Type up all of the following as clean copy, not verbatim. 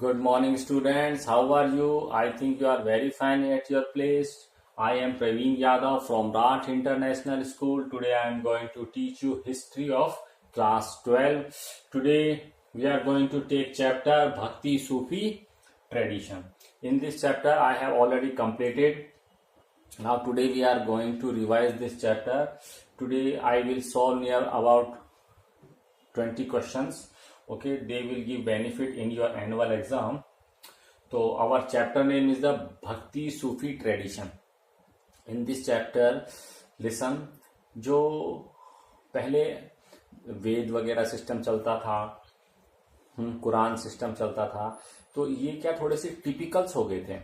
Good morning, students. How are you? I think you are very fine at your place. I am Praveen Yadav from Rath International School. Today I am going to teach you history of class 12. Today we are going to take chapter Bhakti Sufi tradition. In this chapter I have already completed. Now today we are going to revise this chapter. Today I will solve near about 20 questions. Okay, they will give benefit in your annual exam. So our chapter name is the Bhakti Sufi tradition. In this chapter, listen, जो पहले वेद वगैरह system चलता था, Quran system चलता था, तो ये क्या थोड़े से टिपिकल्स हो गए थे.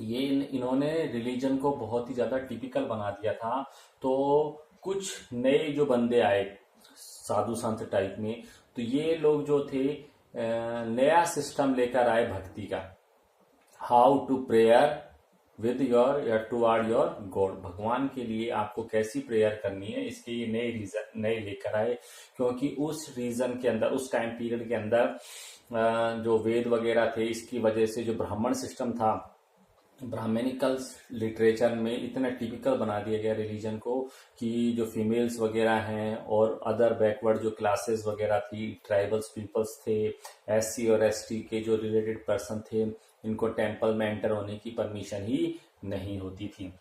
ये इन्होंने रिलीजन को बहुत ही ज्यादा टिपिकल बना दिया था. तो कुछ नए जो बंदे आए साधु संत टाइप में, तो ये लोग जो थे नया सिस्टम लेकर आए भक्ति का. How to prayer with your toward your God. भगवान के लिए आपको कैसी प्रेयर करनी है, इसके ये नए लेकर आए. क्योंकि उस रीजन के अंदर, उस टाइम पीरियड के अंदर जो वेद वगैरह थे, इसकी वजह से जो ब्राह्मण सिस्टम था, ब्राह्मणिकल लिटरेचर में इतना टिपिकल बना दिया गया रिलीजन को कि जो फीमेल्स वगैरह हैं और अदर बैकवर्ड जो क्लासेस वगैरह थी, ट्राइबल्स पीपल्स थे, एससी और एसटी के जो रिलेटेड पर्सन थे, इनको टेम्पल में एंटर होने की परमिशन ही नहीं होती थी.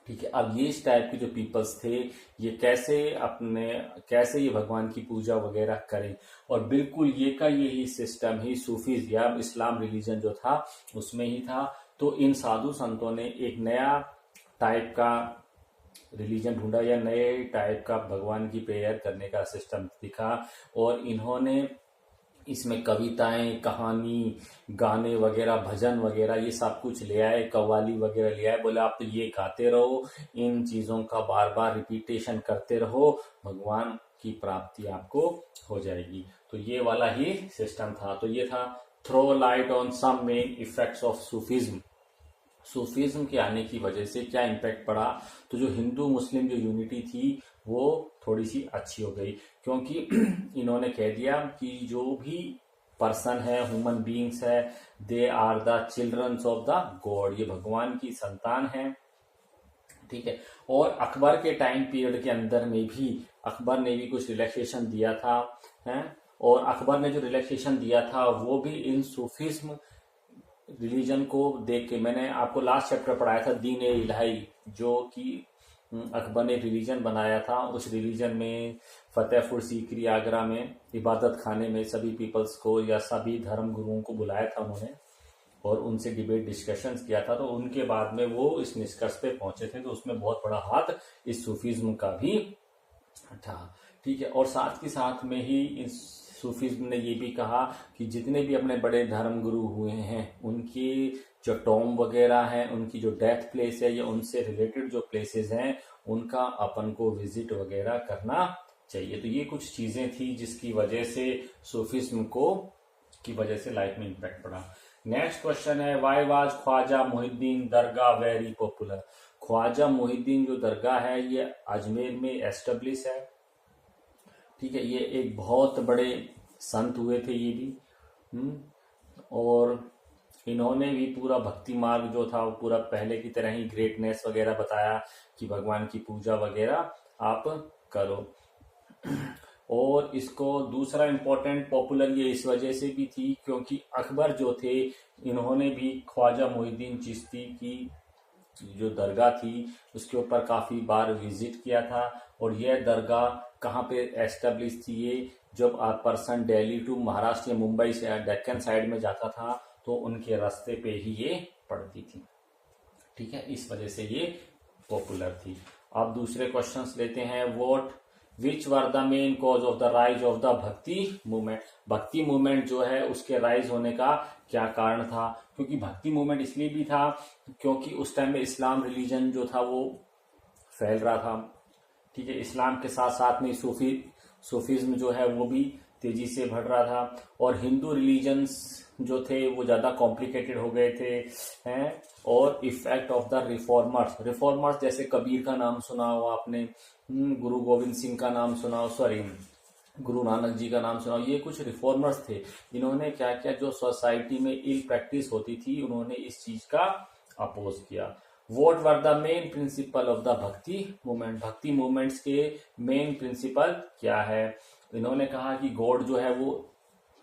ठीक है. अब ये इस टाइप के जो पीपल्स थे, ये कैसे ये भगवान की पूजा वगैरह करें. और बिल्कुल ये का यही सिस्टम ही सूफीज या इस्लाम रिलीजन जो था उसमें ही था. तो इन साधु संतों ने एक नया टाइप का रिलीजन ढूंढा या नए टाइप का भगवान की प्रेयर करने का सिस्टम दिखा. और इन्होंने इसमें कविताएं, कहानी, गाने वगैरह, भजन वगैरह ये सब कुछ ले आए, कव्वाली वगैरह ले आए. बोले आप तो ये गाते रहो, इन चीजों का बार बार रिपीटेशन करते रहो, भगवान की प्राप्ति आपको हो जाएगी. तो ये वाला ही सिस्टम था. तो ये था throw light on some main effects of Sufism. Sufism के आने की वजह से क्या इम्पैक्ट पड़ा, तो जो हिंदू मुस्लिम जो यूनिटी थी वो थोड़ी सी अच्छी हो गई. क्योंकि इन्होंने कह दिया कि जो भी पर्सन है, ह्यूमन बीइंग्स है, they are the childrens of the God. ये भगवान की संतान है. ठीक है. और अकबर के टाइम पीरियड के अंदर में भी अकबर ने भी कुछ रिलैक्सेशन दिया था, है. और अकबर ने जो रिलैक्सेशन दिया था वो भी इन सूफिज्म रिलीजन को देख के. मैंने आपको लास्ट चैप्टर पढ़ाया था दीन ए इलाही, जो कि अकबर ने रिलीजन बनाया था. उस रिलीजन में फतेहपुर सीकरी आगरा में इबादत खाने में सभी पीपल्स को या सभी धर्म गुरुओं को बुलाया था उन्होंने, और उनसे डिबेट डिस्कशंस किया था. तो उनके बाद में वो इस निष्कर्ष पे पहुंचे थे. तो उसमें बहुत बड़ा हाथ इस सूफिज्म का भी था. ठीक है. और साथ के साथ में ही इस सूफिज्म ने ये भी कहा कि जितने भी अपने बड़े धर्म गुरु हुए हैं, उनकी जो टॉम वगैरह हैं, उनकी जो डेथ प्लेस है या उनसे रिलेटेड जो प्लेसेस हैं, उनका अपन को विजिट वगैरह करना चाहिए. तो ये कुछ चीजें थी जिसकी वजह से सूफिज्म की वजह से लाइफ में इम्पैक्ट पड़ा. नेक्स्ट क्वेश्चन है, why was Khwaja Mohiuddin dargah very popular. Khwaja Mohiuddin जो दरगाह है ये अजमेर में एस्टेब्लिश है. ठीक है. ये एक बहुत बड़े संत हुए थे ये भी. और इन्होंने भी पूरा भक्ति मार्ग जो था वो पूरा पहले की तरह ही ग्रेटनेस वगैरह बताया कि भगवान की पूजा वगैरह आप करो. और इसको दूसरा इम्पोर्टेंट पॉपुलर ये इस वजह से भी थी क्योंकि अकबर जो थे, इन्होंने भी ख्वाजा मोहिद्दीन चिश्ती की जो दरगाह थी उसके ऊपर काफी बार विजिट किया था. और यह दरगाह कहाँ पे एस्टेब्लिश थी, ये जब पर्सन दिल्ली टू महाराष्ट्र या मुंबई से डेक्कन साइड में जाता था तो उनके रास्ते पे ही ये पड़ती थी. ठीक है. इस वजह से ये पॉपुलर थी. अब दूसरे क्वेश्चंस लेते हैं. What which were the main cause of the rise of the bhakti movement. भक्ति मूवमेंट जो है उसके राइज होने का क्या कारण था. क्योंकि भक्ति मूवमेंट इसलिए भी था क्योंकि उस टाइम में इस्लाम रिलीजन जो था वो फैल रहा था. ठीक है. इस्लाम के साथ साथ में सूफिज्म जो है वो भी तेजी से बढ़ रहा था. और हिंदू रिलीजन्स जो थे वो ज्यादा कॉम्प्लिकेटेड हो गए थे, हैं. और इफेक्ट ऑफ द रिफॉर्मर्स जैसे कबीर का नाम सुना हो आपने, गुरु गोविंद सिंह का नाम सुना हो, सॉरी गुरु नानक जी का नाम सुना, ये कुछ रिफॉर्मर्स थे। इन्होंने क्या किया, जो सोसाइटी में इल प्रैक्टिस होती थी उन्होंने इस चीज का अपोज किया। What were the main principle of the bhakti movement, भक्ति मूवमेंट्स के मेन प्रिंसिपल क्या है। इन्होंने कहा कि गॉड जो है वो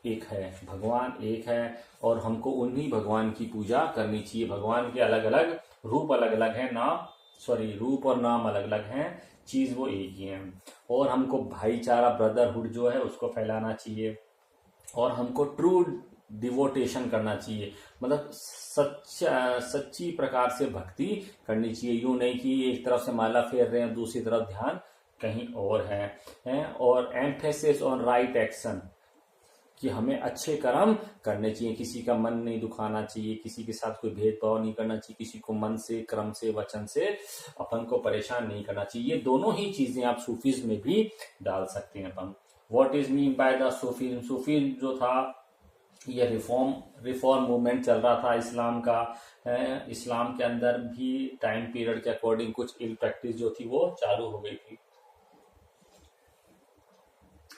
एक है, भगवान एक है, और हमको उन्हीं भगवान की पूजा करनी चाहिए। भगवान के अलग अलग रूप अलग अलग हैं, रूप और नाम अलग अलग हैं, चीज वो एक ही है। और हमको भाईचारा, ब्रदरहुड जो है उसको फैलाना चाहिए, और हमको ट्रू डिवोटेशन करना चाहिए, मतलब सच्ची प्रकार से भक्ति करनी चाहिए। यूं नहीं कि एक तरफ से माला फेर रहे हैं, दूसरी तरफ ध्यान कहीं और है। और एम्फेसिस ऑन राइट एक्शन, कि हमें अच्छे कर्म करने चाहिए, किसी का मन नहीं दुखाना चाहिए, किसी के साथ कोई भेदभाव नहीं करना चाहिए, किसी को मन से, क्रम से, वचन से अपन को परेशान नहीं करना चाहिए। ये दोनों ही चीजें आप सूफीज्म में भी डाल सकते हैं अपन। What is mean by the Sufism, Sufism जो था ये रिफॉर्म मूवमेंट चल रहा था इस्लाम का। इस्लाम के अंदर भी टाइम पीरियड के अकॉर्डिंग कुछ इल प्रैक्टिस जो थी वो चालू हो गई थी।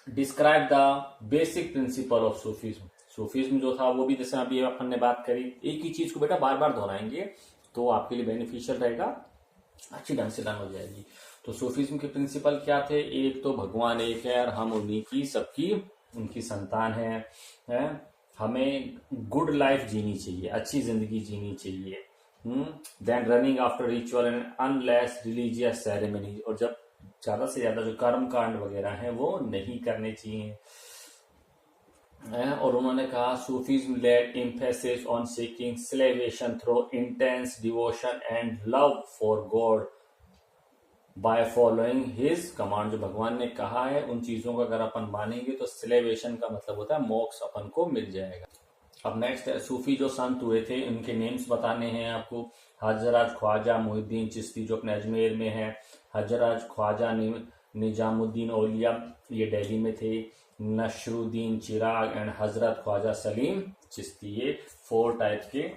Describe the basic principle of Sufism, Sufism जो था वो भी जैसे अभी अपन ने बात करी, एक ही चीज को बेटा बार बार दोहराएंगे तो आपके लिए बेनिफिशियल रहेगा, अच्छी ढंग से लर्न हो जाएगी। तो सूफीज्म के प्रिंसिपल क्या थे, एक तो भगवान एक है और हम उन्हीं की सबकी उनकी संतान है। हमें गुड लाइफ जीनी चाहिए, अच्छी जिंदगी जीनी चाहिए। Then running after ritual and unless religious ceremony, और जब ज्यादा से ज्यादा जो कर्म कांड वगैरह हैं वो नहीं करने चाहिए। और उन्होंने कहा Sufism led emphasis on seeking salvation through intense devotion and love for God by following his command, जो भगवान ने कहा है उन चीजों को अगर अपन मानेंगे तो सैल्वेशन का मतलब होता है मोक्ष अपन को मिल जाएगा। अब नेक्स्ट है सूफी जो संत हुए थे उनके नेम्स बताने हैं आपको। हजरत ख्वाजा मुहिद्दीन चिश्ती जो अपने अजमेर में है, हजरत ख्वाजा निजामुद्दीन औलिया ये दिल्ली में थे, नशरुद्दीन चिराग एंड हजरत ख्वाजा सलीम चिश्ती, ये 4 टाइप के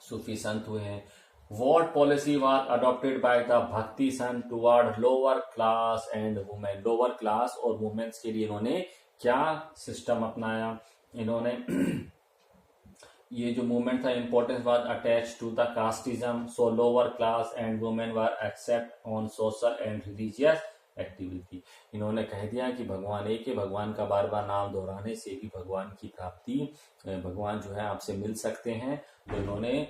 सूफी संत हुए हैं। What policy was adopted by the भक्ति संत toward lower class and women, lower class और वुमेन्स के लिए इन्होंने क्या सिस्टम अपनाया। इन्होंने ये जो मूवमेंट था importance was attach to the casteism, so lower class and women were except on social and religious activity. इन्होंने कह दिया कि भगवान एक है, भगवान का बार बार नाम दोहराने से भी भगवान की प्राप्ति, भगवान जो है आपसे मिल सकते हैं। तो इन्होंने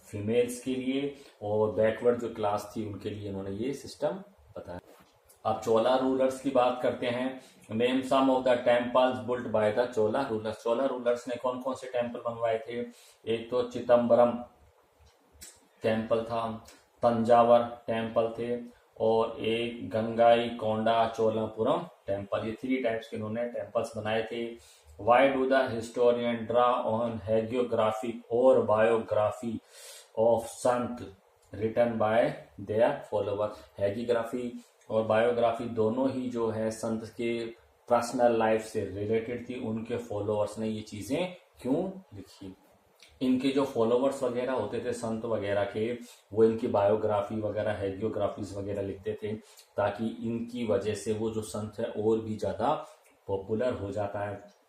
फीमेल्स के लिए और बैकवर्ड जो क्लास थी उनके लिए इन्होंने ये सिस्टम बताया। अब चोला रूलर्स की बात करते हैं। Name some of the temples built by the Chola rulers, Chola rulers ने कौन कौन से टेम्पल बनवाए थे। एक तो चिदम्बरम टेम्पल था, तंजावर टेम्पल थे, और एक गंगाई कोंडा चोलापुरम टेम्पल, ये 3 टाइप्स के इन्होंने टेम्पल्स बनाए थे। Why do the historian draw on hagiographic or biography of sant written by their followers? हैगियोग्राफी और बायोग्राफी दोनों ही जो है संत के पर्सनल लाइफ से रिलेटेड थी, उनके फॉलोअर्स ने ये चीजें क्यों लिखी। इनके जो फॉलोअर्स वगैरह होते थे संत वगैरह के, वो इनकी बायोग्राफी वगैरह हैगियोग्राफीज वगैरह लिखते थे, ताकि इनकी वजह से वो जो संत है और भी ज्यादा पॉपुलर हो जाता है।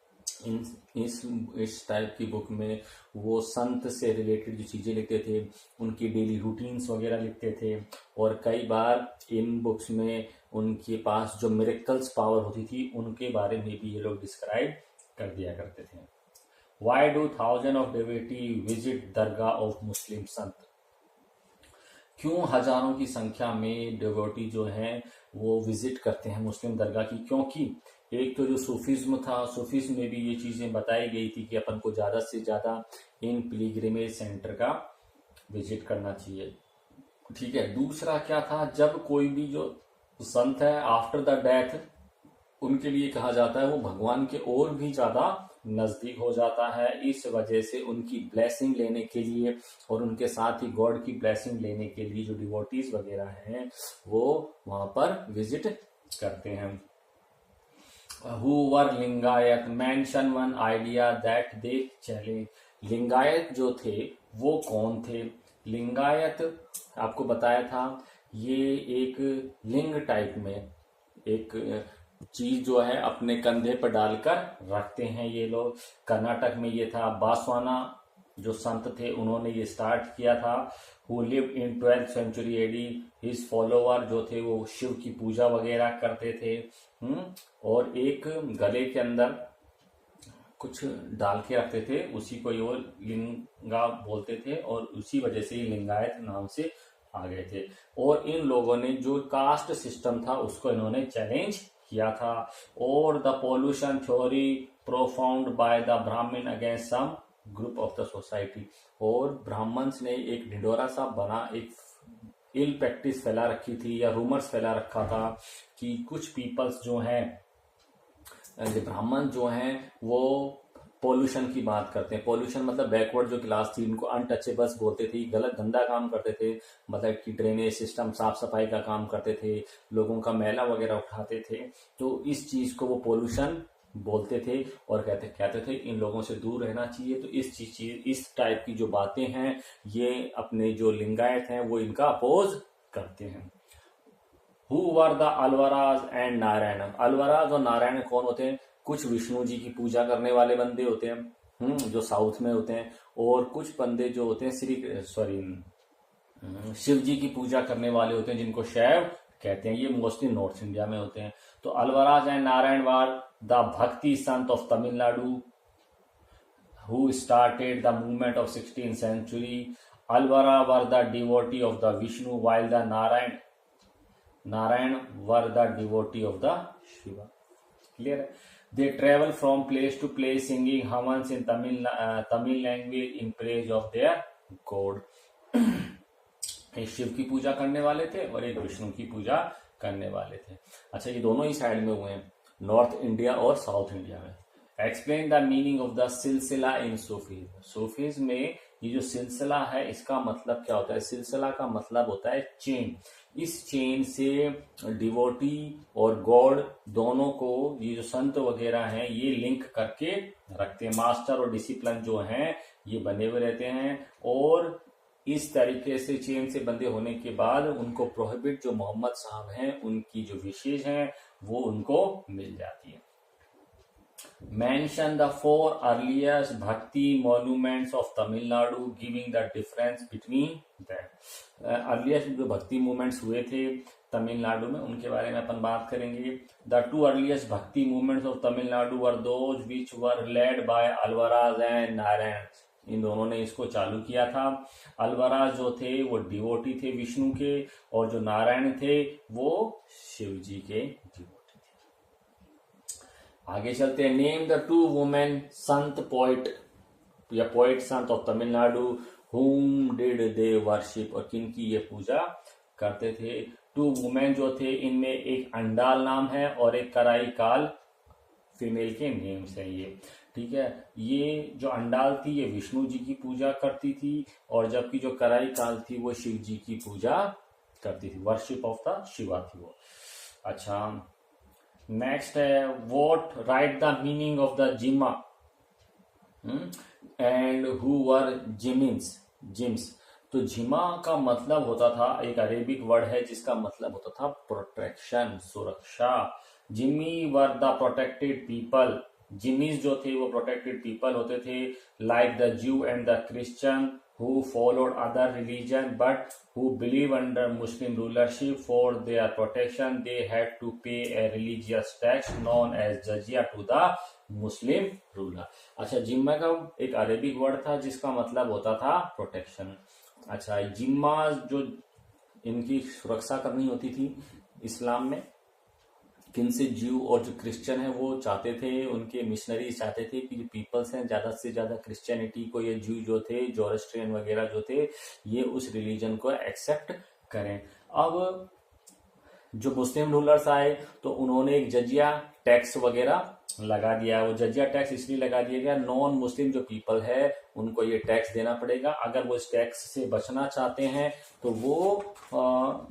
इस टाइप की बुक में वो संत से रिलेटेड जो चीजें लिखते थे, उनकी डेली रूटीन्स वगैरह लिखते थे, और कई बार इन बुक्स में उनके पास जो मिरेकल्स पावर होती थी उनके बारे में भी ये लोग डिस्क्राइब कर दिया करते थे। Why do thousand of devotee visit Dargah of Muslim संत, क्यों हजारों की संख्या में डिवोटी जो हैं वो विजिट करते हैं मुस्लिम दरगाह की। क्योंकि एक तो जो सूफीज्म था, सूफीज्म में भी ये चीजें बताई गई थी कि अपन को ज्यादा से ज्यादा इन पिलग्रिमेज सेंटर का विजिट करना चाहिए। ठीक है, दूसरा क्या था, जब कोई भी जो संत है आफ्टर द डेथ, उनके लिए कहा जाता है वो भगवान के और भी ज्यादा नजदीक हो जाता है। इस वजह से उनकी ब्लेसिंग लेने के लिए और उनके साथ ही गॉड की ब्लेसिंग लेने के लिए जो डिवोटीज वगैरह हैं वो वहां पर विजिट करते हैं। Who were Lingayat, mention one idea that they challenge, Lingayat जो थे वो कौन थे। लिंगायत आपको बताया था ये एक लिंग टाइप में एक चीज जो है अपने कंधे पर डालकर रखते हैं ये लोग। कर्नाटक में ये था बासवाना जो संत थे उन्होंने ये स्टार्ट किया था। Who live in 12th century AD, his follower जो थे वो शिव की पूजा वगैरह करते थे। और एक गले के अंदर कुछ डाल के रखते थे, उसी को ये लिंगा बोलते थे और उसी वजह से ये लिंगायत नाम से आ गए थे। और इन लोगों ने जो कास्ट सिस्टम था उसको इन्होंने चैलेंज किया था। और the pollution theory profound by the Brahmin against some group of the society. और ब्राह्मण्स ने एक ढिंडोरा सा बना, एक इल प्रैक्टिस फैला रखी थी या रूमर्स फैला रखा था कि कुछ पीपल्स जो हैं, ब्राह्मण जो हैं वो पॉल्यूशन की बात करते हैं। पॉल्यूशन मतलब बैकवर्ड जो क्लास थी उनको अनटचेबल्स बोलते थे, गलत गंदा काम करते थे, मतलब कि ड्रेनेज सिस्टम साफ सफाई का काम करते थे, लोगों का मैला वगैरह उठाते थे। तो इस चीज को वो पॉल्यूशन बोलते थे और कहते थे इन लोगों से दूर रहना चाहिए। तो इस टाइप की जो बातें हैं ये अपने जो लिंगायत हैं वो इनका अपोज करते हैं। Who were the Alvars and Narayan. Alvars और नारायण कौन होते हैं? कुछ विष्णु जी की पूजा करने वाले बंदे होते हैं जो साउथ में होते हैं, और कुछ बंदे जो होते हैं शिव जी की पूजा करने वाले होते हैं जिनको शैव कहते हैं। ये मोस्टली नॉर्थ इंडिया में होते हैं। तो अलवराज and Narayan war the bhakti sant of Tamil Nadu who started the movement of 16th century. Alvara were the devotee of the Vishnu while the Narayan were the devotee of the Shiva. Clear? They travel from place to place singing Hamans in Tamil language in praise of their god. एक शिव की पूजा करने वाले थे और एक विष्णु की पूजा करने वाले थे। अच्छा, ये दोनों ही साइड में हुए हैं, नॉर्थ इंडिया और साउथ इंडिया में। Explain the meaning of the सिलसिला इन सूफीज। सूफीज में ये जो सिलसिला है इसका मतलब क्या होता है? सिलसिला का मतलब होता है चेन। इस चेन से डिवोटी और गॉड दोनों को ये जो संत वगैरह हैं ये लिंक करके रखते हैं। मास्टर और डिसिप्लिन जो हैं ये बने हुए रहते हैं और इस तरीके से चेन से बंधे होने के बाद उनको प्रोहिबिट जो मोहम्मद साहब हैं उनकी जो विशेष हैं वो उनको मिल जाती है। Mention the 4 earliest bhakti monuments of Tamil Nadu, giving the difference between that. Earliest जो भक्ति मूवमेंट्स हुए थे तमिलनाडु में उनके बारे में अपन बात करेंगे। The 2 earliest bhakti movements of Tamil Nadu were those which were led by Alvars and Narayan. इन दोनों ने इसको चालू किया था। अलवराज जो थे वो डिवोटी थे विष्णु के और जो नारायण थे वो शिव जी के डिवोटी थे। आगे चलते हैं। Name the 2 women Sant poet या poet Sant of Tamil Nadu whom did they worship, और किन की ये पूजा करते थे। 2 वुमेन जो थे इनमें एक अंडाल नाम है और एक कराई काल फीमेल के नेम्स हैं ये, ठीक है। ये जो अंडाल थी ये विष्णु जी की पूजा करती थी और जबकि जो कराई काल थी वो शिव जी की पूजा करती थी, वर्शिप ऑफ द शिवा थी वो। अच्छा, नेक्स्ट है what right the meaning of the जिमा एंड हु वर जिम्स। तो जिमा का मतलब होता था, एक अरेबिक वर्ड है जिसका मतलब होता था प्रोटेक्शन, सुरक्षा। Jimmy were the protected people. Jimmy's जो थे वो प्रोटेक्टेड पीपल होते थे, लाइक द ज्यू and the Christian who followed other religion but who believe under Muslim rulership. For their protection they had to pay a religious tax known as jizya to the Muslim ruler. अच्छा, जिम्मा का एक Arabic word था जिसका मतलब होता था protection. अच्छा, जिम्मा जो इनकी सुरक्षा करनी होती थी इस्लाम में, किन से? ज्यू और जो क्रिश्चियन है वो चाहते थे, उनके मिशनरी चाहते थे कि जो पीपल्स हैं ज्यादा से ज्यादा क्रिश्चियनिटी को, ये ज्यू जो थे, जोरेस्ट्रियन वगैरह जो थे, ये उस रिलीजन को एक्सेप्ट करें। अब जो मुस्लिम रूलर्स आए तो उन्होंने एक जजिया टैक्स वगैरह लगा दिया। वो जजिया टैक्स इसलिए लगा दिया गया, नॉन मुस्लिम जो पीपल है उनको ये टैक्स देना पड़ेगा। अगर वो इस टैक्स से बचना चाहते हैं तो वो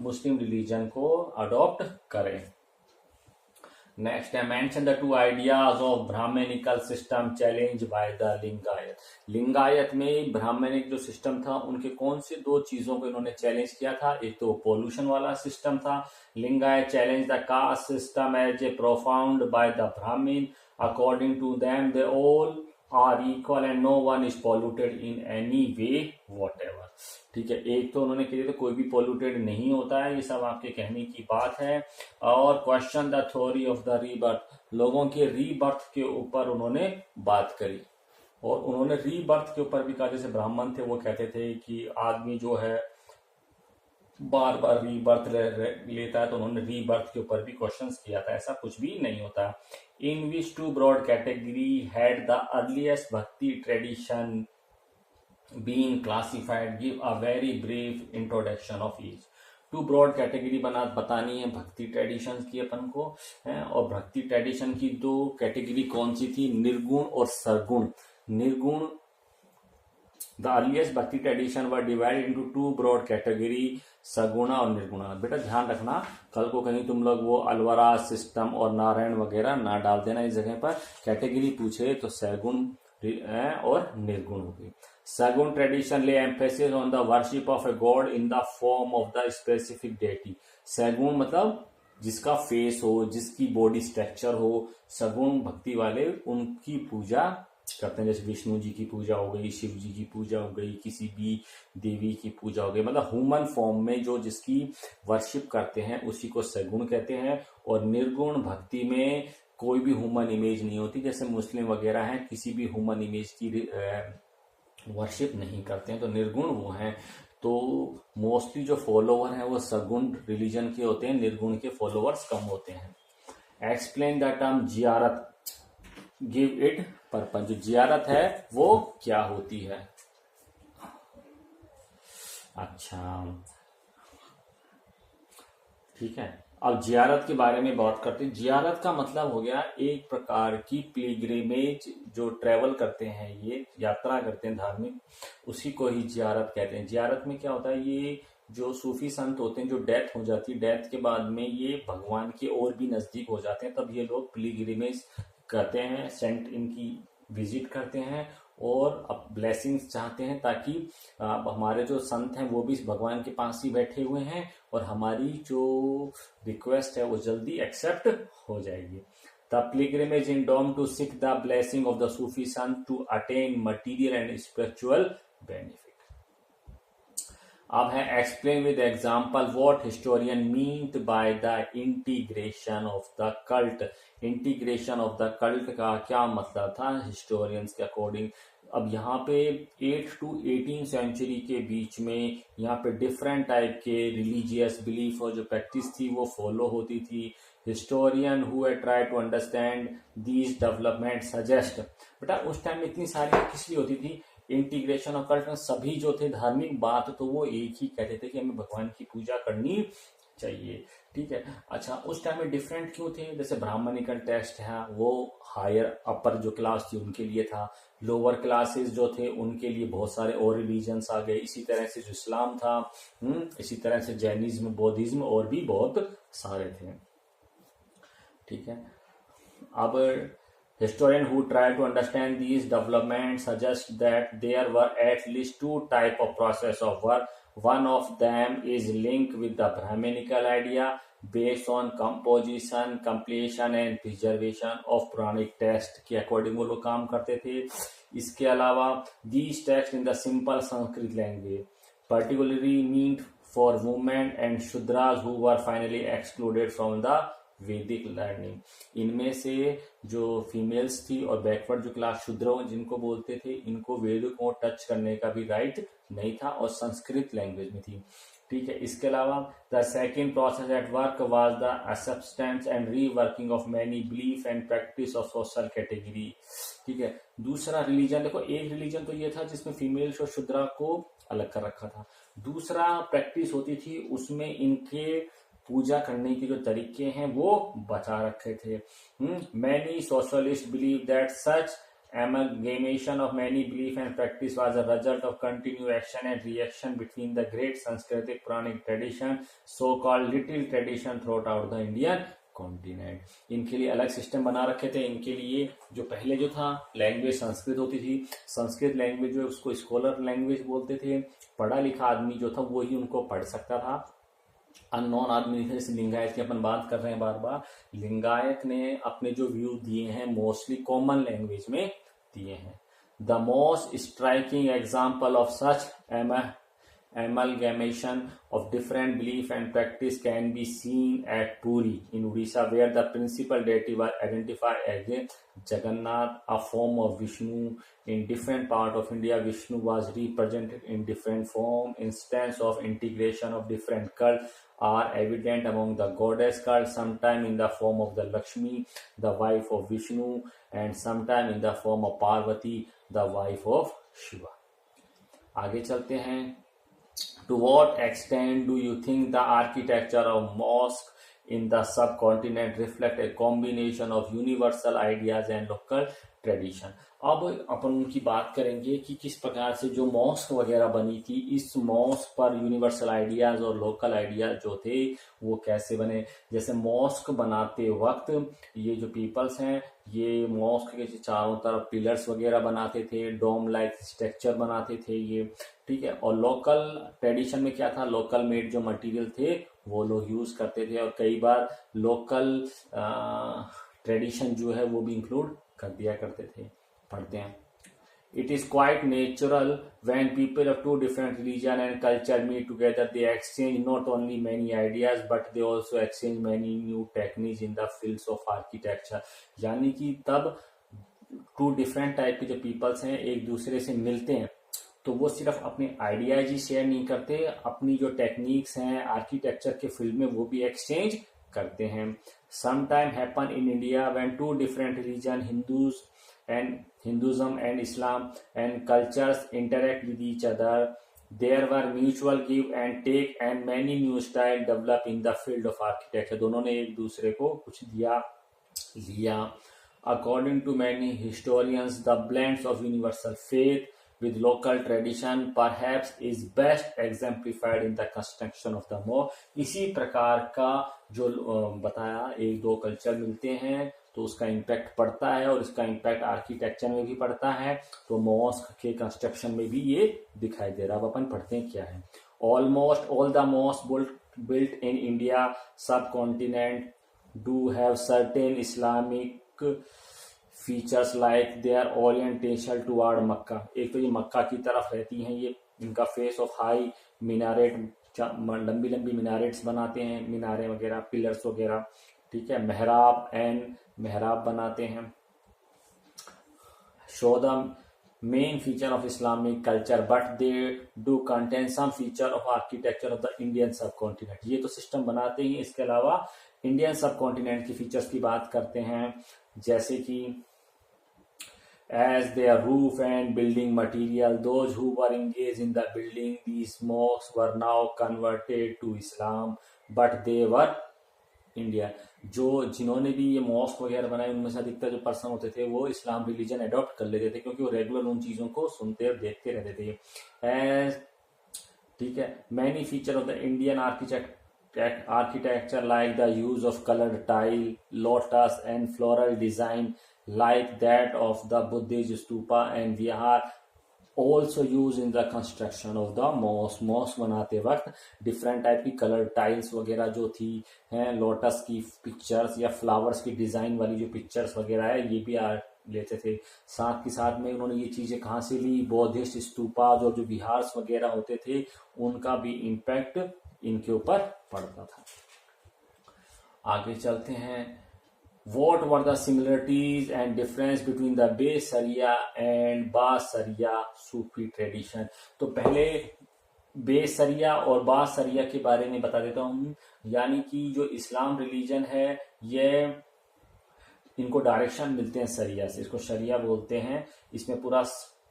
मुस्लिम रिलीजन को अडॉप्ट करें। Next, I mentioned the two ideas of Brahmanical system challenged by the Lingayat. Lingayat में ब्राह्मणिक जो सिस्टम था उनके कौन से दो चीजों को इन्होंने चैलेंज किया था? एक तो पोल्यूशन वाला सिस्टम था. Lingayat challenge the caste system as a profound by the Brahmin. According to them they all are equal and no one is polluted in any way whatever. ठीक है, एक तो उन्होंने कहा तो कोई भी पॉल्यूटेड नहीं होता है, ये सब आपके कहने की बात है. और question the theory of the rebirth, लोगों के रीबर्थ के ऊपर उन्होंने बात करी. और उन्होंने रीबर्थ के ऊपर भी कहा, जैसे ब्राह्मण थे वो कहते थे कि आदमी जो है बार बार रीबर्थ लेता है, तो उन्होंने रीबर्थ के ऊपर भी क्वेश्चंस किया था. ऐसा कुछ भी नहीं होता. In which two broad category had the earliest bhakti tradition being classified, give a very brief introduction of each. Two broad category बतानी है भक्ति ट्रेडिशन की अपन को है. और भक्ति ट्रेडिशन की दो कैटेगरी कौन सी थी? निर्गुण और सरगुण. निर्गुण, the earliest bhakti tradition were divided into two broad category, saguna और निर्गुणा. बेटा ध्यान रखना, कल को कहीं तुम लोग वो अलवरा सिस्टम और नारायण वगैरह ना डाल देना इस जगह पर. कैटेगरी पूछे तो सगुण और निर्गुण होगी. सगुण ट्रेडिशन ले emphasis on the worship of a god in the form of the specific deity. सगुण मतलब जिसका फेस हो, जिसकी बॉडी स्ट्रक्चर हो. सगुण भक्ति वाले उनकी पूजा करते हैं, जैसे विष्णु जी की पूजा हो गई, शिव जी की पूजा हो गई, किसी भी देवी की पूजा हो गई. मतलब ह्यूमन फॉर्म में जो जिसकी वर्शिप करते हैं उसी को सगुण कहते हैं. और निर्गुण भक्ति में कोई भी ह्यूमन इमेज नहीं होती, जैसे मुस्लिम वगैरह हैं किसी भी ह्यूमन इमेज की वर्शिप नहीं करते हैं, तो निर्गुण वो हैं. तो मोस्टली जो फॉलोवर हैं वो सगुण रिलीजन के होते हैं, निर्गुण के फॉलोवर्स कम होते हैं. एक्सप्लेन द टर्म जियारत, गिव इट पर्पस. जो जियारत है वो क्या होती है? अच्छा ठीक है, अब जियारत के बारे में बात करते हैं. जियारत का मतलब हो गया एक प्रकार की पिलग्रिमेज, जो ट्रेवल करते हैं, ये यात्रा करते हैं धार्मिक, उसी को ही जियारत कहते हैं. जियारत में क्या होता है, ये जो सूफी संत होते हैं, जो डेथ हो जाती है, डेथ के बाद में ये भगवान के और भी नजदीक हो जाते हैं, तब ये लोग पिलग्रिमेज करते हैं, सेंट इनकी विजिट करते हैं और अब ब्लेसिंग्स चाहते हैं, ताकि हमारे जो संत हैं वो भी भगवान के पास ही बैठे हुए हैं और हमारी जो रिक्वेस्ट है वो जल्दी एक्सेप्ट हो जाएगी. The pilgrimage in dome to seek the blessing of the Sufi sant to attain material and spiritual benefit. अब है explain with example what historian meant by the integration of the cult. Integration of the cult का क्या मतलब था historians के according? अब यहाँ पे 8 to 18 सेंचुरी के बीच में यहाँ पे डिफरेंट टाइप के रिलीजियस बिलीफ और जो प्रैक्टिस थी वो फॉलो होती थी. Historian who try to understand these development suggest. बेटा उस टाइम इतनी सारी किस लिए होती थी? इंटीग्रेशन ऑफ कल्ट में सभी जो थे धार्मिक बात तो वो एक ही कहते थे कि हमें भगवान की पूजा करनी चाहिए. ठीक है, अच्छा उस टाइम में डिफरेंट क्यों थे? जैसे ब्राह्मणिकल टेस्ट है वो हायर अपर जो क्लास थी उनके लिए था, लोअर क्लासेस जो थे उनके लिए बहुत सारे और रिलीजन्स आ गए. इसी तरह से जो इस्लाम था, इसी तरह से जैनिज्म, बौद्धिज्म और भी बहुत सारे थे. ठीक है, अब historian who try to understand these developments suggest that there were at least two type of process of work. One of them is linked with the Brahmanical idea based on composition, completion and preservation of Puranic text के according वो लोग काम करते थे. इसके अलावा these texts in the simple Sanskrit language particularly meant for women and Shudras who were finally excluded from the वैदिक learning. इनमें से जो फीमेल्स थी और बैकवर्ड जो क्लास शूद्र जिनको बोलते थे, इनको वेद को टच करने का भी राइट नहीं था और संस्कृत लैंग्वेज में थी. ठीक है, इसके अलावा the second process at work was the acceptance and reworking of many belief and practice of social category. ठीक है, दूसरा रिलीजन देखो, एक रिलीजन तो ये था जिसमें फीमेल्स और शूद्रा को अलग कर रखा था. दूसरा प्रैक्टिस होती थी उसमें इनके पूजा करने के जो तरीके हैं वो बचा रखे थे. Many socialist believe that such amalgamation of many belief and practice was a result of continued action and reaction between the great Sanskritic Puranic tradition, so-called little tradition throughout the Indian continent. इनके लिए अलग system बना रखे थे। इनके लिए जो पहले जो था लैंग्वेज संस्कृत होती थी, संस्कृत लैंग्वेज जो उसको स्कॉलर लैंग्वेज बोलते थे, पढ़ा लिखा आदमी जो था वो ही उनको पढ़ सकता था, अननोन आदमी नहीं था। जैसे लिंगायत की अपन बात कर रहे हैं बार बार, लिंगायत ने अपने जो व्यू दिए हैं मोस्टली कॉमन लैंग्वेज में दिए हैं। The most striking example of such amalgamation of different belief and practice can be seen at Puri in Odisha, where the principal deity was identified as Jagannath, a form of Vishnu. In different parts of India, Vishnu was represented in different forms. Instances of integration of different cults are evident among the goddess cult, sometimes in the form of the Lakshmi, the wife of Vishnu, and sometimes in the form of Parvati, the wife of Shiva. आगे चलते हैं। To what extent do you think the architecture of mosque in the subcontinent reflect a combination of universal ideas and local tradition? अब अपन उनकी बात करेंगे कि किस प्रकार से जो मॉस्क वगैरह बनी थी, इस मॉस्क पर यूनिवर्सल आइडियाज और लोकल आइडियाज जो थे वो कैसे बने। जैसे मॉस्क बनाते वक्त ये जो पीपल्स हैं ये मॉस्क के चारों तरफ पिलर्स वगैरह बनाते थे, डोम लाइक स्ट्रक्चर बनाते थे ये, ठीक है। और लोकल ट्रेडिशन में क्या था, लोकल मेड जो मटेरियल थे वो लोग यूज करते थे, और कई बार लोकल ट्रेडिशन जो है वो भी इंक्लूड कर दिया करते थे। पढ़ते हैं। It is quite natural when people of two different religion and culture meet together, they exchange not only many ideas but they also exchange many new techniques in the fields of architecture। यानी कि तब to different type के जो peoples हैं एक दूसरे से मिलते हैं तो वो सिर्फ अपने आइडियाज ही शेयर नहीं करते, अपनी जो टेक्निक्स हैं आर्किटेक्चर के फील्ड में वो भी एक्सचेंज करते हैं। Sometime happen in India when two different religion, Hinduism and Islam and cultures interact with each other. There were mutual give and take and many new style develop in the field of architecture। दोनों ने एक दूसरे को कुछ दिया लिया। According to many historians, the blends of universal faith with local tradition perhaps is best exemplified in the construction of the mosque। इसी प्रकार का जो बताया एक दो कल्चर मिलते हैं तो उसका इम्पैक्ट पड़ता है और इसका इम्पैक्ट आर्किटेक्चर में भी पड़ता है, तो मॉस्क के कंस्ट्रक्शन में भी ये दिखाई दे रहा है। अब अपन पढ़ते हैं क्या है। Almost all the mosque built in India subcontinent do have certain Islamic features like their orientation toward Mecca। एक तो ये मक्का की तरफ रहती हैं ये, इनका फेस ऑफ हाई मीनारेट, लंबी लंबी मीनारेट्स बनाते हैं, मीनारे वगैरह, पिलर्स वगैरह, ठीक है। मेहराब बनाते हैं। Show the main feature of Islamic culture but they do contain some feature of architecture of the Indian subcontinent. ये तो सिस्टम बनाते ही, इसके अलावा इंडियन सब कॉन्टिनेंट की फीचर्स की बात करते हैं, जैसे कि as their roof and building material, those who were engaged in the building these mosques were now converted to Islam but they were Indian। जो जिन्होंने भी ये मॉस्क वगैरह बनाए उनमें से अधिकतर जो पर्सन होते थे वो इस्लाम रिलीजन अडॉप्ट कर लेते थे क्योंकि वो रेगुलर उन चीज़ों को सुनते और देखते रहते थे। एज ठीक है, many feature of the Indian architecture like the use of colored tile, lotus and floral design like that of the Buddhist stupa and vihar also used in the construction of the mosque। Mosque बनाते वक्त different type की colour tiles वगैरह जो थी हैं, lotus की pictures या flowers की डिजाइन वाली जो पिक्चर्स वगैरह है ये भी लेते थे। साथ के साथ में उन्होंने ये चीजें कहाँ से ली, बौद्धिस्ट स्तूपा और जो विहार्स वगैरह होते थे उनका भी इम्पैक्ट इनके ऊपर पड़ता था। आगे चलते हैं। What were the similarities and difference between the Base Sharia and Bas Sharia Sufi tradition? तो पहले बेस शरिया और बास शरिया के बारे में बता देता हूँ। यानी कि जो इस्लाम रिलीजन है ये इनको डायरेक्शन मिलते हैं शरिया से, इसको शरिया बोलते हैं। इसमें पूरा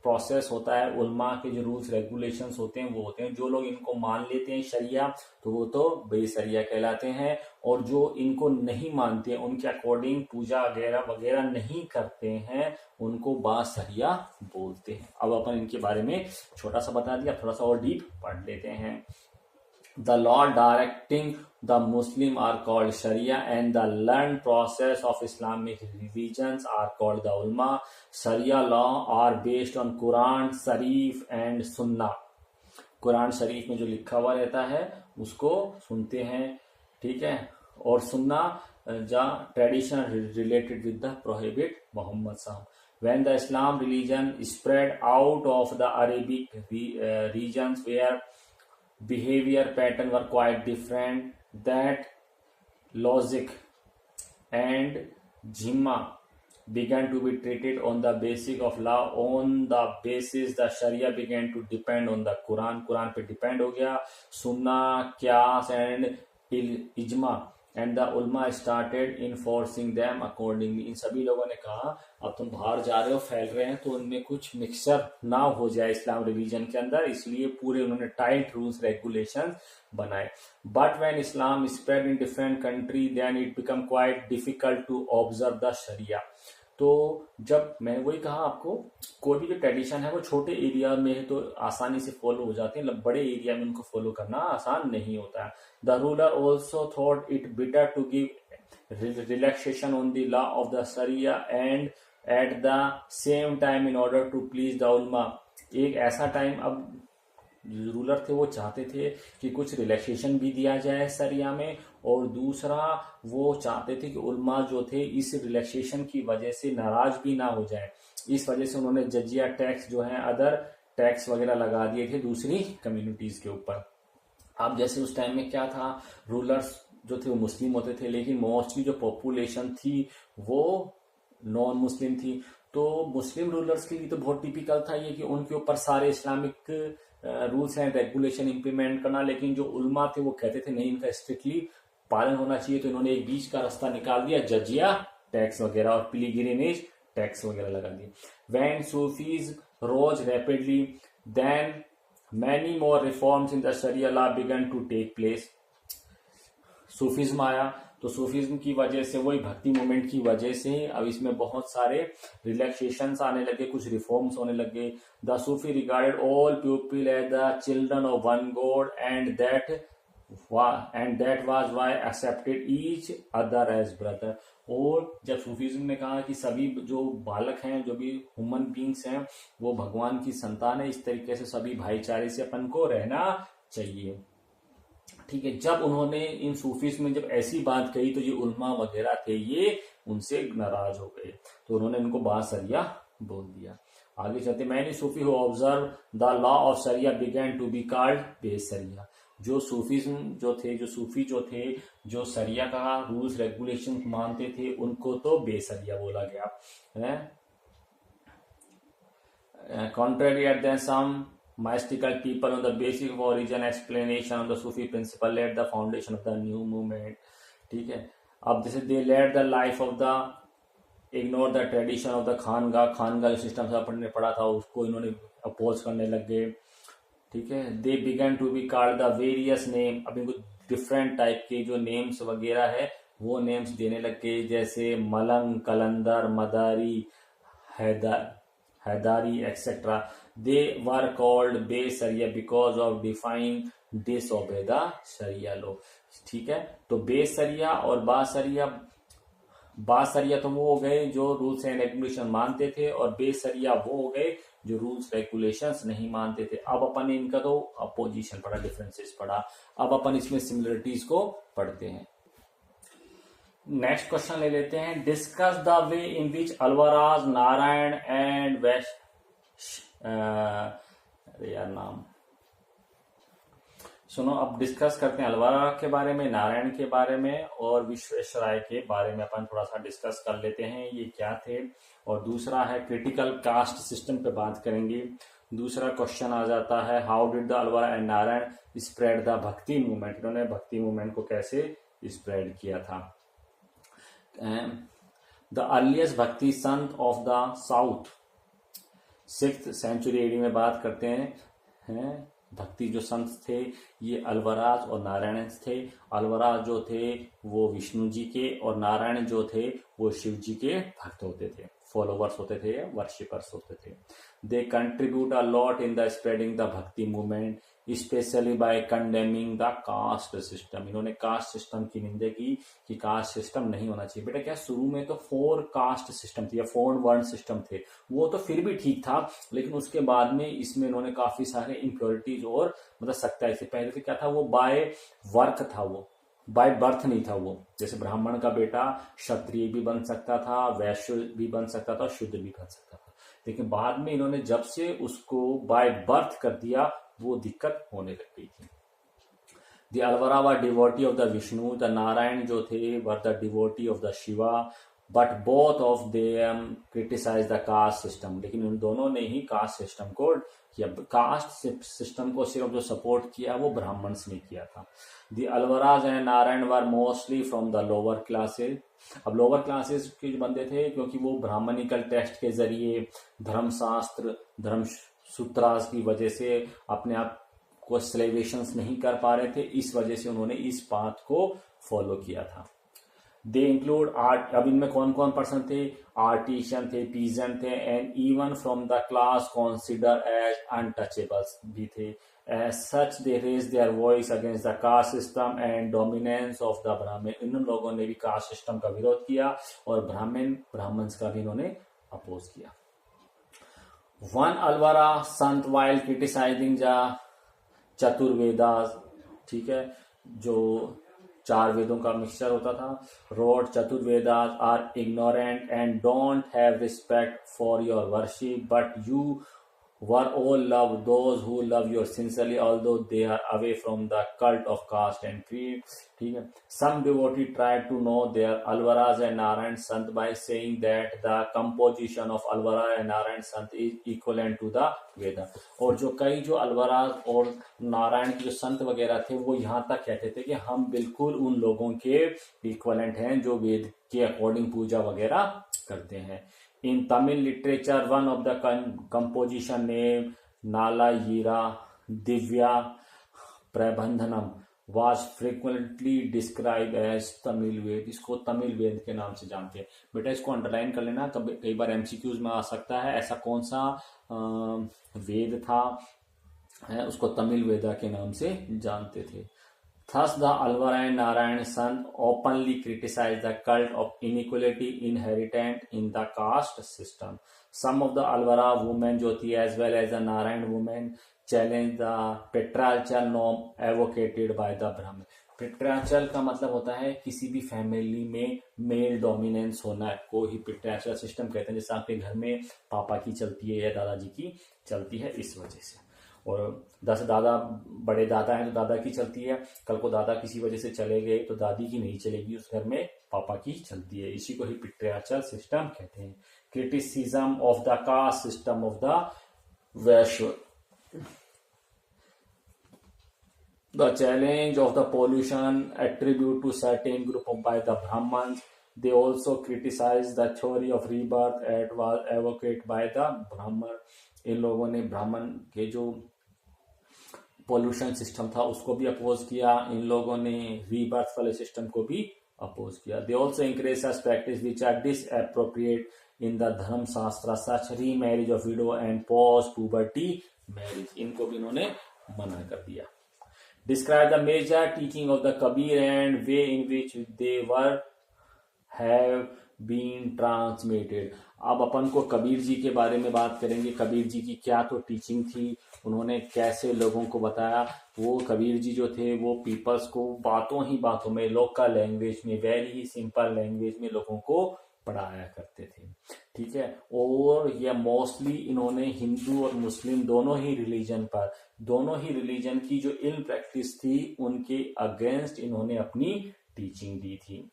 प्रोसेस होता है, उल्मा के जो रूल्स रेगुलेशंस होते हैं वो होते हैं। जो लोग इनको मान लेते हैं शरिया तो वो तो बेशरिया कहलाते हैं, और जो इनको नहीं मानते हैं उनके अकॉर्डिंग पूजा वगैरह वगैरह नहीं करते हैं उनको बाशरिया बोलते हैं। अब अपन इनके बारे में छोटा सा बता दिया, थोड़ा सा और डीप पढ़ लेते हैं। The law directing the Muslim are called Sharia, and the learned process of Islamic religions are called the ulama. Sharia law are based on Quran, Sharif and Sunnah. Quran शरीफ में जो लिखा हुआ रहता है उसको सुनते हैं, ठीक है, और सुन्ना जा tradition related with the prophet Muhammad साहब. When the Islam religion spread out of the Arabic regions where behavior pattern were quite different, that logic and jimma began to be treated on the basis of law. On the basis the Sharia began to depend on the Quran. Quran पे depend हो गया. सुन्ना, क्यास and इजमा and the उलमा started इनफोर्सिंग them accordingly. इन सभी लोगों ने कहा अब तुम बाहर जा रहे हो, फैल रहे हैं, तो उनमें कुछ मिक्सचर ना हो जाए इस्लाम रिलीजन के अंदर, इसलिए पूरे उन्होंने टाइट रूल्स रेगुलेशन बनाए. But when Islam spread in different country then it become quite difficult to observe the sharia. तो जब मैंने वही कहा आपको, कोई भी जो ट्रेडिशन है वो छोटे एरिया में है तो आसानी से फॉलो हो जाते हैं, बड़े एरिया में उनको फॉलो करना आसान नहीं होता है. The ruler also thought it better to give relaxation on the law of the sharia and at the same time in order to please the ulama. एक ऐसा टाइम, अब रूलर थे वो चाहते थे कि कुछ रिलैक्सेशन भी दिया जाए शरिया में, और दूसरा वो चाहते थे कि उलमा जो थे इस रिलैक्सेशन की वजह से नाराज भी ना हो जाए. इस वजह से उन्होंने जजिया टैक्स जो है, अदर टैक्स वगैरह लगा दिए थे दूसरी कम्युनिटीज के ऊपर. अब जैसे उस टाइम में क्या था, रूलर्स जो थे वो मुस्लिम होते थे, लेकिन मोस्टली जो पॉपुलेशन थी वो नॉन मुस्लिम थी. तो मुस्लिम रूलर्स के लिए तो बहुत टिपिकल था ये कि उनके ऊपर सारे Islamic rules and regulation implement करना, लेकिन जो उलमा थे वो कहते थे नहीं, इनका स्ट्रिक्टली पालन होना चाहिए. तो इन्होंने एक बीच का रास्ता निकाल दिया, जजिया टैक्स वगैरह और पिलिग्रिमेज टैक्स वगैरह लगा दिए. When Sufis rose rapidly then many more reforms in the sharia law began to take place. Sufism आया तो सूफिज्म की वजह से, वही भक्ति मूवमेंट की वजह से अब इसमें बहुत सारे रिलैक्सेशंस आने लगे, कुछ रिफॉर्म्स होने लगे. The Sufi regarded all people as the children of one God and that was why accepted each other as brother. और जब सूफिज्म ने कहा कि सभी जो बालक हैं, जो भी ह्यूमन बींग्स हैं, वो भगवान की संतान है, इस तरीके से सभी भाईचारे से अपन को रहना चाहिए, ठीक है. जब उन्होंने इन सूफीज में जब ऐसी बात कही तो ये उलमा वगैरह थे ये उनसे नाराज हो गए, तो उन्होंने इनको बासरिया बोल दिया. आगे चलते, many Sufi who observe the law of sharia began to be called beshariya. जो सूफीज्म जो थे, जो सूफी जो थे, जो शरिया का रूल्स रेगुलेशन मानते थे, उनको तो बेशरिया बोला गया है. Contrary at then some mystical people on the basis of origin explanation of the Sufi principle laid the foundation of the new movement, ठीक है. अब जैसे they led the life of the ignore the tradition of the खानगा जो system से अपन ने पढ़ा था उसको इन्होंने अपोज करने लग गए, ठीक है. they began to be called the various name. अब इनको डिफरेंट टाइप के जो नेम्स वगैरह है वो नेम्स देने लग गए, जैसे मलंग, कलंदर, मदारी, हैदारी एक्सेट्रा. दे वर कॉल्ड बे सरिया because of define disobey the sharia law, ठीक है. तो बे सरिया और बासरिया तो वो हो गए जो रूल्स एंड रेगुलेशन मानते थे, और बेसरिया वो हो गए जो रूल्स रेगुलेशंस नहीं मानते थे. अब अपन ने इनका तो अपोजिशन पढ़ा, डिफरेंसेस पढ़ा, अब अपन इसमें सिमिलरिटीज को पढ़ते हैं. नेक्स्ट क्वेश्चन ले लेते हैं. Discuss the way in which Alvars, Narayan and यार नाम सुनो. अब डिस्कस करते हैं अलवारा के बारे में, नारायण के बारे में और विश्वेश्वराय के बारे में अपन थोड़ा सा डिस्कस कर लेते हैं ये क्या थे. और दूसरा है क्रिटिकल कास्ट सिस्टम पे बात करेंगे. दूसरा क्वेश्चन आ जाता है how did the Alvars and Narayan spread the bhakti movement. इन्होंने भक्ति मूवमेंट को कैसे स्प्रेड किया था. The earliest bhakti sant of the south 6th century AD में बात करते हैं. भक्ति जो संत थे ये अलवराज और नारायण थे. अलवराज जो थे वो विष्णु जी के और नारायण जो थे वो शिव जी के भक्त होते थे. फॉलोवर्स होते थे या वर्शिपर्स होते थे। They contribute a lot in the spreading the bhakti movement specially by condemning the caste system. इन्होंने कास्ट सिस्टम की निंदा की कि कास्ट सिस्टम नहीं होना चाहिए। बेटा क्या शुरू में तो 4 कास्ट सिस्टम थी या 4 वर्ण सिस्टम थे, वो तो फिर भी ठीक था, लेकिन उसके बाद में इसमें इन्होंने काफी सारे इम्प्योरिटीज और मतलब सख्ताई से, पहले से क्या था वो बाय वर्क था, वो बाय बर्थ नहीं था। वो जैसे ब्राह्मण का बेटा क्षत्रिय भी बन सकता था, वैश्य भी बन सकता था, शुद्ध भी बन सकता था, लेकिन बाद में इन्होंने जब से उसको बाय बर्थ कर दिया वो दिक्कत होने लग गई थी। The Alvars were devotee of the Vishnu, the Narayan जो थे were the devotee of the Shiva, but both of them criticize the caste system. लेकिन उन दोनों ने ही कास्ट सिस्टम को किया। कास्ट सिस्टम को सिर्फ जो सपोर्ट किया वो ब्राह्मण्स ने किया था। The Alvars and Narayan were mostly from the lower classes. अब लोअर क्लासेस के जो बंदे थे, क्योंकि वो ब्राह्मणिकल टेक्स्ट के जरिए धर्मशास्त्र धर्म सूत्रास की वजह से अपने आप को सिलेवेशंस नहीं कर पा रहे थे, इस वजह से उन्होंने इस पाथ को फॉलो किया था। They include art. अब इनमें कौन कौन पर्सन थे? आर्टिशियन थे, पीजन थे, and even from the class consider as untouchables भी थे। As such, they raised their voice against the caste system and dominance of the Brahmin. इन लोगों ने भी कास्ट सिस्टम का विरोध किया और ब्राह्मण्स का भी इन्होंने अपोज किया। One अलवरा Sant while criticising the चतुर्वेदास, ठीक है, जो 4 वेदों का मिक्सचर होता था, road Chaturvedas are ignorant and don't have respect for your worship, but you were all love those who love you sincerely although they are away from the cult of caste and creed। ठीक है। Some devotee tried to know their Alvaras and Narayan Sant by saying that the composition of Alvara and Narayan Sant is equivalent to the Veda। और जो कई जो अलवराज और नारायण के जो संत वगैरह थे वो यहाँ तक कहते थे कि हम बिल्कुल उन लोगों के इक्वलेंट हैं जो वेद के अकॉर्डिंग पूजा वगैरह करते हैं। In Tamil literature, one of the composition named Nalayira Divya Prabandhanam was frequently described as Tamil Ved। इसको तमिल वेद के नाम से जानते हैं। बेटा इसको अंडरलाइन कर लेना, कई बार एमसीक्यूज में आ सकता है। ऐसा कौन सा वेद था है, उसको तमिल वेदा के नाम से जानते थे। Thus, the Alvara and Narayan Sant openly criticized the cult of inequality inherent in the caste system. Some of the Alvara women जो थी as well as the Narayan women challenged the patriarchal norm advocated by the Brahmin। पेट्रियार्चल का मतलब होता है किसी भी family में male dominance होना को ही पेट्रियार्चल सिस्टम कहते हैं। जैसे आपके घर में पापा की चलती है या दादाजी की चलती है, इस वजह से। और 10 दादा बड़े दादा हैं तो दादा की चलती है, कल को दादा किसी वजह से चले गए तो दादी की नहीं चलेगी, उस घर में पापा की चलती है। इसी को ही पेट्रियार्चल सिस्टम कहते हैं। Criticism of the caste system of the Vaishya, the challenge of the pollution attribute to certain group of by the Brahmins. They also criticized the theory of rebirth that was advocated by the Brahman। इन लोगों ने ब्राह्मण के जो pollution system था उसको भी oppose किया, इन लोगों ने रीबर्थ वाले सिस्टम को भी अपोज किया। They also encourage such practice which are disappropriate in the Dharmashastra such remarriage of widow and post puberty marriage, इनको भी इन्होंने मना कर दिया। Describe the major teaching of the Kabir and way in which they were have been transmitted. अब अपन को कबीर जी के बारे में बात करेंगे। कबीर जी की क्या तो टीचिंग थी, उन्होंने कैसे लोगों को बताया। वो कबीर जी जो थे वो पीपल्स को बातों ही बातों में, लोकल लैंग्वेज में, वेरी ही सिंपल लैंग्वेज में लोगों को पढ़ाया करते थे। ठीक है। और ये मोस्टली इन्होंने हिंदू और मुस्लिम दोनों ही रिलीजन की जो इल प्रैक्टिस थी उनके अगेंस्ट इन्होंने अपनी टीचिंग दी थी।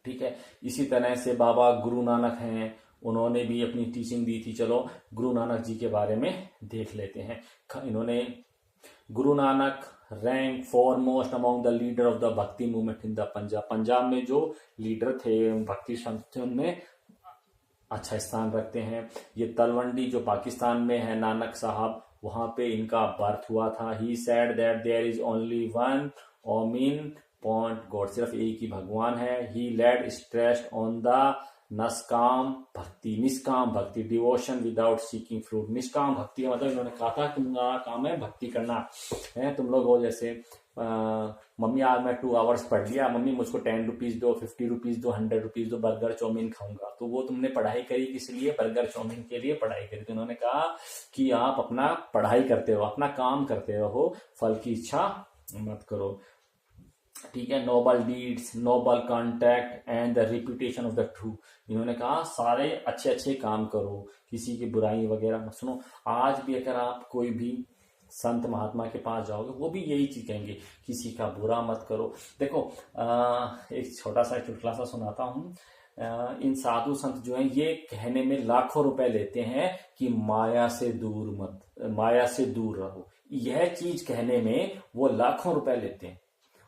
ठीक है। इसी तरह से बाबा गुरु नानक हैं, उन्होंने भी अपनी टीचिंग दी थी। चलो गुरु नानक जी के बारे में देख लेते हैं। इन्होंने Guru Nanak rank foremost among the leader of the bhakti movement in the Punjab. Punjab में जो लीडर थे भक्ति संत उनमें अच्छा स्थान रखते हैं। ये तलवंडी जो पाकिस्तान में है, नानक साहब, वहां पे इनका बर्थ हुआ था। He said that there is only one omnipotent God, सिर्फ एक ही भगवान है। He laid stress on the nishkam bhakti, nishkam भक्ति, डिवोशन विदाउट सीकिंग फ्रूट। निष्काम भक्ति का मतलब इन्होंने कहा था तुम्हारा काम है भक्ति करना है। तुम लोग हो जैसे मम्मी आज मैं 2 आवर्स पढ़ लिया, मम्मी मुझको 10 रुपीज दो, 50 रुपीज दो, 100 रुपीज दो, बर्गर चाउमीन खाऊंगा। तो वो तुमने पढ़ाई करी किस लिए? बर्गर चाउमीन के लिए पढ़ाई करी। तो उन्होंने कहा कि आप अपना पढ़ाई करते रहो, अपना काम करते रहो, फल की इच्छा मत करो। ठीक है, noble deeds, noble contact and the reputation of the true. इन्होंने कहा सारे अच्छे अच्छे काम करो, किसी की बुराई वगैरह मत सुनो। आज भी अगर आप कोई भी संत महात्मा के पास जाओगे वो भी यही चीज कहेंगे, किसी का बुरा मत करो। देखो एक छोटा सा चुटकुला सा सुनाता हूँ। इन साधु संत जो हैं ये कहने में लाखों रुपए लेते हैं कि माया से दूर रहो। यह चीज कहने में वो लाखों रुपए लेते हैं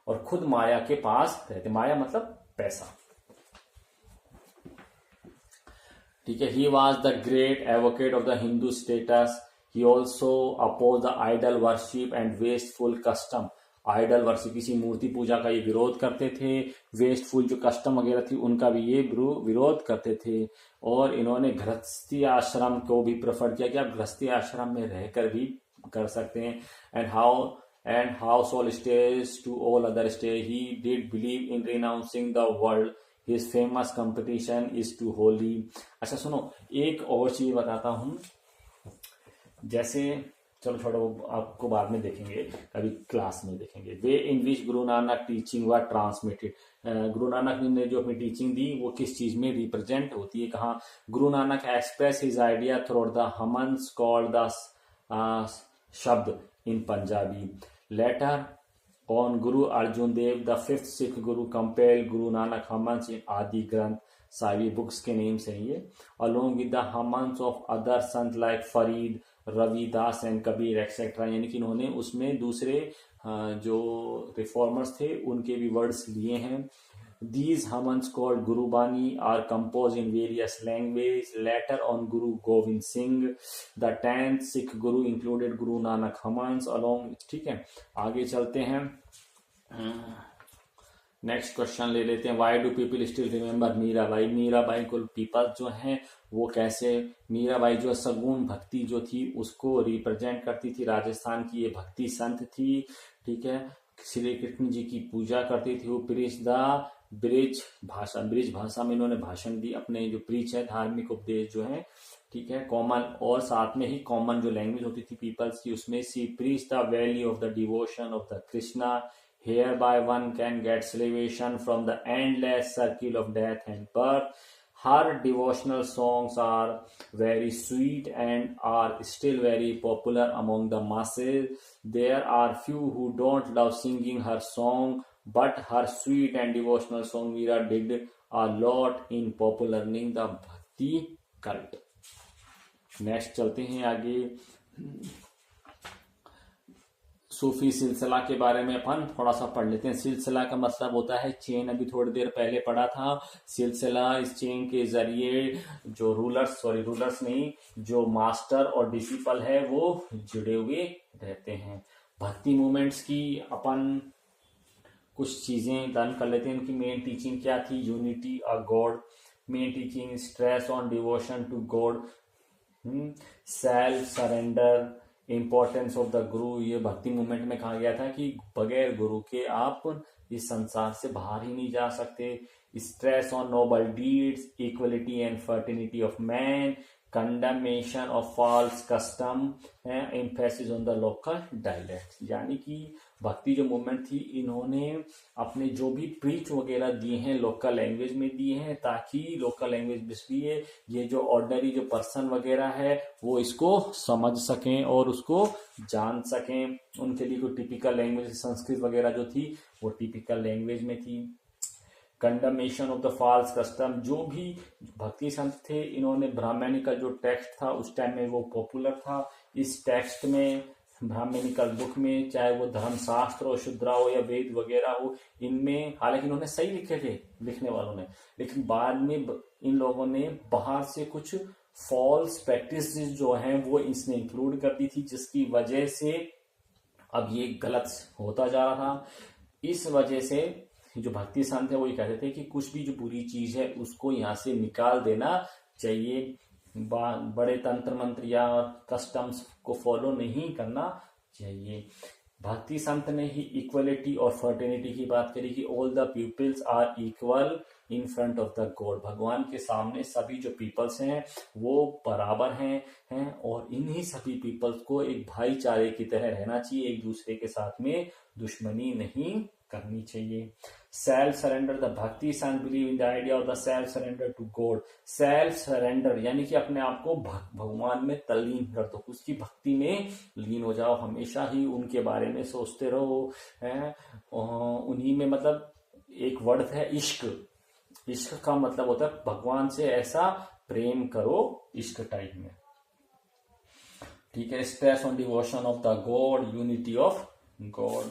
और खुद माया के पास रहते। माया मतलब पैसा। ठीक है, he was the great advocate of the Hindu status. He also opposed the idol worship and wasteful custom. Idol worship, किसी मूर्ति पूजा का ये विरोध करते थे। वेस्टफुल जो कस्टम वगैरह थी उनका भी ये विरोध करते थे। और इन्होंने गृहस्थी आश्रम को भी प्रेफर किया कि आप गृहस्थी आश्रम में रहकर भी कर सकते हैं। And household stage to all other stay. He did believe in renouncing the world. His famous competition is to holy. अच्छा सुनो, एक और चीज बताता हूं। जैसे चलो छोड़ो, वो आपको बाद में देखेंगे, कभी क्लास में देखेंगे। वे in which Guru Nanak teaching were transmitted. Guru Nanak ने जो अपनी टीचिंग दी वो किस चीज में रिप्रेजेंट होती है? कहा Guru Nanak express his idea through the hymns called the shabad in Punjabi. Letter on Guru Arjun Dev the 5th Sikh Guru compel Guru Nanak हमन्स इन आदि ग्रंथ साहिब। बुक्स के नेम्स हैं ये। Along with the hymns of other sant like Farid, Ravidas and Kabir etcetera. यानी कि इन्होंने उसमें दूसरे जो रिफॉर्मर्स थे उनके भी वर्ड्स लिए हैं। These hymns called Gurbani are compose in various language. Later on Guru Gobind Singh. The 10th Sikh Guru included Guru Nanak हमन्स along. ठीक है, आगे चलते हैं। नेक्स्ट क्वेश्चन ले लेते हैं। Why do people still remember Mirabai. Mirabai को पीपल जो हैं वो कैसे? मीराबाई जो सगुण भक्ति जो थी उसको रिप्रेजेंट करती थी। राजस्थान की ये भक्ति संत थी। ठीक है, श्री कृष्ण जी की पूजा करती थी। वो प्रीच द ब्रिज भाषा में इन्होंने भाषण दी। अपने जो प्रीच है धार्मिक उपदेश जो है, ठीक है, कॉमन और साथ में ही कॉमन जो लैंग्वेज होती थी पीपल्स की उसमें she preach the value of the devotion of the Krishna. Hereby one can get salvation from the endless circle of death and birth. Her devotional songs are very sweet and are still very popular among the masses. There are few who don't love singing her song, but her sweet and devotional song Meera did a lot in popularizing the Bhakti cult. Next चलते हैं आगे। सूफी सिलसिला के बारे में अपन थोड़ा सा पढ़ लेते हैं। सिलसिला का मतलब होता है चेन। अभी थोड़ी देर पहले पढ़ा था सिलसिला। इस चेन के जरिए जो रूलर्स नहीं, जो मास्टर और डिसिपल है वो जुड़े हुए रहते हैं। भक्ति मूवमेंट्स की अपन कुछ चीजें लर्न कर लेते हैं। इनकी मेन टीचिंग क्या थी? Unity of God. Main teaching stress on devotion to God, self surrender, importance of the guru. ये भक्ति मूवमेंट में कहा गया था कि बगैर गुरु के आप इस संसार से बाहर ही नहीं जा सकते। Stress on noble deeds, equality and fraternity of man, condemnation of false custom, emphasis on the local dialect. यानी कि भक्ति जो मूवमेंट थी इन्होंने अपने जो भी प्रीच वगैरह दिए हैं लोकल लैंग्वेज में दिए हैं, ताकि लोकल लैंग्वेज इसलिए ये जो ऑर्डिनरी जो पर्सन वगैरह है वो इसको समझ सकें और उसको जान सकें। उनके लिए कोई टिपिकल लैंग्वेज, संस्कृत वगैरह जो थी वो टिपिकल लैंग्वेज में थी। Condemnation of the false custom, जो भी भक्ति संत थे इन्होंने ब्राह्मणिकल जो टेक्स्ट था उस टाइम में वो पॉपुलर था। इस टेक्स्ट में ब्राह्मणिकल बुक में, चाहे वो धर्मशास्त्र हो, शुद्रा हो या वेद वगैरह हो, इनमें हालांकि इन्होंने सही लिखे थे लिखने वालों ने, लेकिन बाद में इन लोगों ने बाहर से कुछ फॉल्स प्रैक्टिस जो हैं वो इसने इंक्लूड कर दी थी, जिसकी वजह से अब ये गलत होता जा रहा था। इस वजह से जो भक्ति संत है वो ये कहते थे कि कुछ भी जो बुरी चीज है उसको यहाँ से निकाल देना चाहिए, बड़े तंत्र मंत्र या कस्टम्स को फॉलो नहीं करना चाहिए। भक्ति संत ने ही इक्वलिटी और फर्टिनिटी की बात करी कि all the peoples are equal in front of the God, भगवान के सामने सभी जो पीपल्स हैं वो बराबर हैं और इन्हीं सभी पीपल्स को एक भाईचारे की तरह रहना चाहिए, एक दूसरे के साथ में दुश्मनी नहीं करनी चाहिए। Self surrender, the bhakti sant believe in the idea of the self surrender to God. Self surrender यानी कि अपने आप को भगवान में तल्लीन कर दो, उसकी भक्ति में लीन हो जाओ, हमेशा ही उनके बारे में सोचते रहो, है उन्हीं में, मतलब एक वर्ड है इश्क, इश्क का मतलब होता है भगवान से ऐसा प्रेम करो इश्क टाइप में, ठीक है। Stress on devotion of the God, unity of God.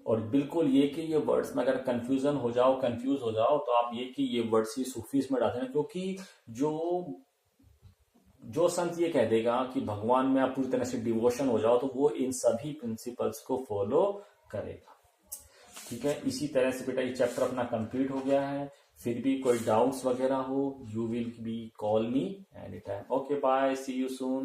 और बिल्कुल ये कि ये वर्ड्स में अगर कंफ्यूज हो जाओ तो आप ये कि ये वर्ड्स ही सूफीज में डालते हैं, क्योंकि जो संत ये कह देगा कि भगवान में आप पूरी तरह से डिवोशन हो जाओ तो वो इन सभी प्रिंसिपल्स को फॉलो करेगा, ठीक है। इसी तरह से बेटा ये चैप्टर अपना कंप्लीट हो गया है। फिर भी कोई डाउट्स वगैरह हो, you will be call me any time. Okay bye, see you soon.